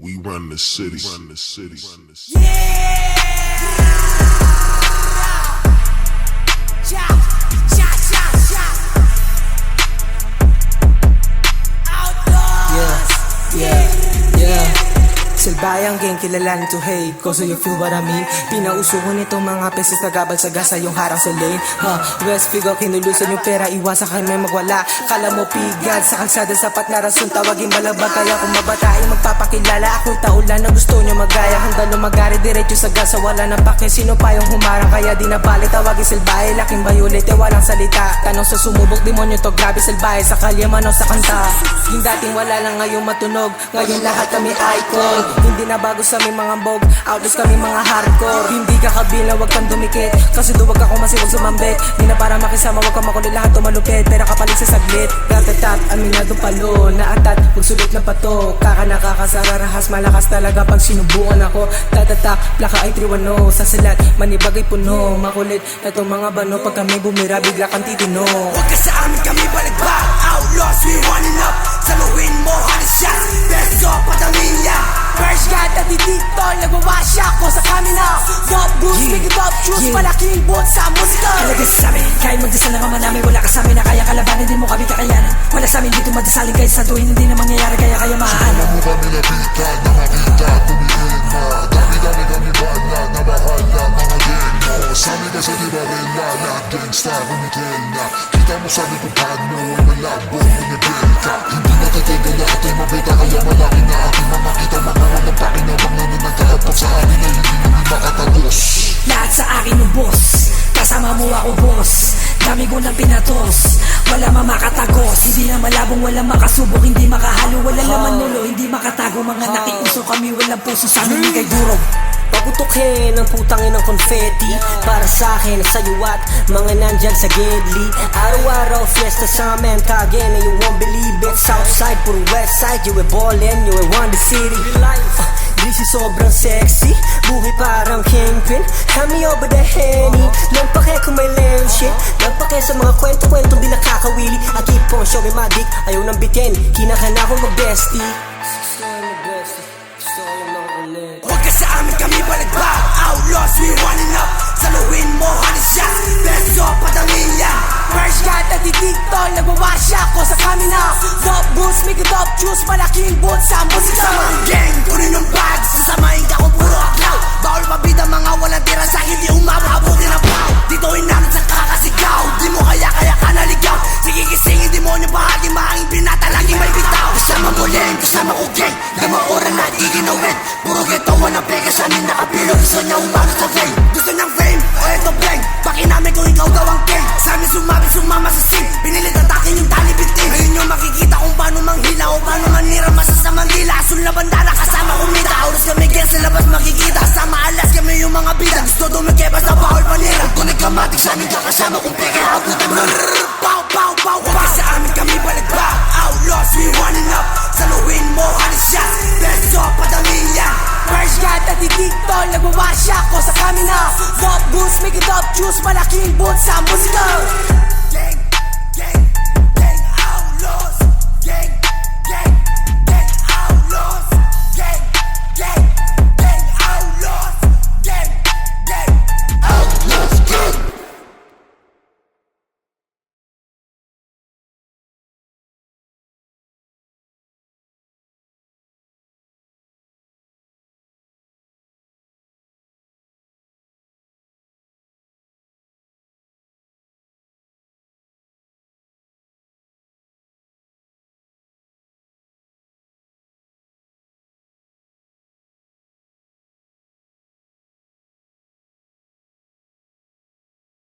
We run the city. Silbayang gang, kilala nito hate, cause you feel what I mean. Pinauso ko nitong mga peses nagabal sa gasa yung harang sa lane. West Figo, kinulusan yung pera, iwasan kay may magwala. Kala mo pigad, sa kalsada sapat na rason, tawagin balabag. Kaya kung mabatay, magpapakilala, ako'y taulan na gusto nyo magaya. Handa lumagari, diretso sa gasa, wala nang pake. Sino pa yung humarang, kaya di nabali. Tawagin silbahe, laking bayulit, walang salita. Tanong sa sumubok, demonyo to, grabe silbahe. Sa kalye, mano sa kanta. Yung dating wala lang, ngayon matunog. Ngayon lahat kami icon. Hindi na bago sa aming mga bog, outlaws kami mga hardcore. Hindi ka kabila, wag kang dumikit, kasi duwag ako masiwag sumambit. Di na para makisama, wag kang makulit, lahat tumalupit. Pera kapalit sa saglit, ratatat, aminado palo. Naatat, magsulit na pato. Kaka nakakasara, rahas, malakas talaga pag sinubukan ako. Tatatak, plaka ay 310, sa salat, manibagay puno. Makulit, na itong mga bano, pag kami bumira, bigla kang titino. Wag ka sa amin, kami balagbag. Outlaws, we running up. Saluhin mo, honey shots, best of padamilya. First God at dito, nagwawasya ko sa kamina. Top boost, big top shoes, malaking boot sa musika. Talaga sa amin, kahit magdasal na mama namin, wala ka sa amin na kaya kalabanin, din mo kami kakayanan. Wala sa amin dito madasalin, kahit santuhin hindi na mangyayari, kaya mahaan. Alam mo kami napitan, na makita, tumihin na. Dami-dami kami banyan, na bahala, mga gang mo. Sa amin kasi di barila, lahat gangsta, kumitil na. Kita mo sa likod paano, ay malabo, kumibel ka. Hindi natitigil na ating mabita, kaya malaki na ating mamakita. Mga walang pakinabang na nagkakapag sa amin ay hindi namin makatagos. Lahat sa akin yung boss, kasama mo ako boss. Dami ko nang pinatos, wala mamakatagos. Hindi na malabong, walang makasubok, hindi makahalo. Walang laman nulo, hindi makatago. Mga nakiuso kami, walang puso sa amin, kay durog. Paputukin ang putangin ng confetti para sa akin at sa'yo at mga nandyan sa Gedli. Araw-araw fiesta sa amin, kagyan na you won't believe it. Southside, puro westside, you were ballin', you were Wonder City. Greasy sobrang sexy, buhay parang kingpin. Kami over the henny, nampake kung may lame shit. Nampake sa mga kwento-kwentong di nakakawili. I keep on showing my dick, ayaw nang bitin, kinakana ko mag-bestie. Wag ka sa amin, kami balagbag. Outlaws, we running up. Saluhin mo, honey shots, best of padamilya. First God at dito, nagwawasya ko sa kamina. Top boost, big top shoes, malaking boot sa musika. Sa mga gang, kunin yung bag. Sasamahin ka kung puro aklaw. Bawal mabida, mga walang tira sa hindi umabot, abutin ang pao. Dito'y namin sa kakasigaw. Di mo kaya ka naligaw. Sige gisingin, demonyo bahagi, mahangin binata, laging may bitaw. Kasama mo leng, kasama ko gang. Lama oras na iginawin. Puro getawan ang pega sa amin nakapilo. Gusto niya umabot sa fame. Gusto niyang fame, o eto bang. Baki namin kung ikaw daw ang king. Sa amin sumama sa scene. Pinilit atakin yung tali bitin. Ngayon nyo makikita kung paano manghila o paano manira masasamang dila. Asul na bandana kasama kumita. Oras kami gang sa labas makikita. Sama alas kami yung mga bida. Gusto dumikebas na bawal panira. Kung nagkamatik sa amin kakasama kung peke abutan nun. Pow, pow, pow, pow. Wag sa amin kami balagbag. Outlaws, we running up. Saluhin mo, honey shots, best of padamilya. First God at dito, nagwawasya ko sa kamina. Top boost, big top shoes, malaking boot sa musika.